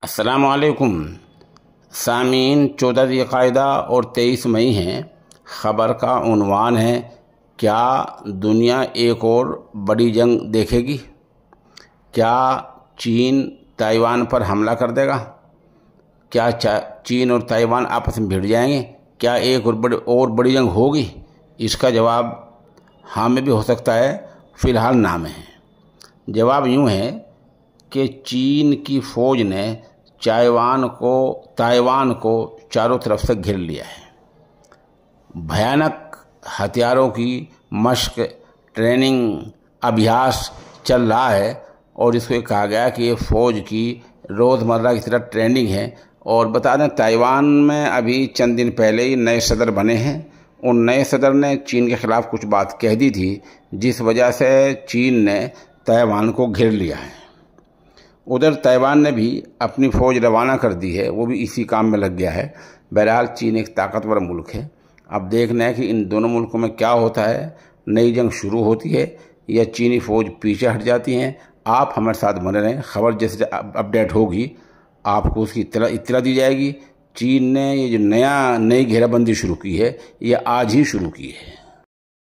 अस्सलामुअलैकुम सामीन। 14 ज़िलक़ाइदा और 23 मई हैं। ख़बर का उन्वान है, क्या दुनिया एक और बड़ी जंग देखेगी? क्या चीन ताइवान पर हमला कर देगा? क्या चीन और ताइवान आपस में भिड़ जाएंगे? क्या एक और बड़ी जंग होगी? इसका जवाब हाँ में भी हो सकता है, फ़िलहाल ना में है। जवाब यूँ है कि चीन की फ़ौज ने ताइवान को चारों तरफ से घेर लिया है। भयानक हथियारों की मशक, ट्रेनिंग, अभ्यास चल रहा है और इसको कहा गया कि ये फ़ौज की रोज़मर्रा की तरह ट्रेनिंग है। और बता दें, ताइवान में अभी चंद दिन पहले ही नए सदर बने हैं। उन नए सदर ने चीन के ख़िलाफ़ कुछ बात कह दी थी, जिस वजह से चीन ने ताइवान को घेर लिया है। उधर ताइवान ने भी अपनी फ़ौज रवाना कर दी है, वो भी इसी काम में लग गया है। बहरहाल चीन एक ताकतवर मुल्क है। अब देखना है कि इन दोनों मुल्कों में क्या होता है। नई जंग शुरू होती है या चीनी फ़ौज पीछे हट जाती हैं। आप हमारे साथ बने रहें। खबर जैसे अपडेट होगी आपको उसकी इत्तला दी जाएगी। चीन ने ये जो नई घेराबंदी शुरू की है, ये आज ही शुरू की है।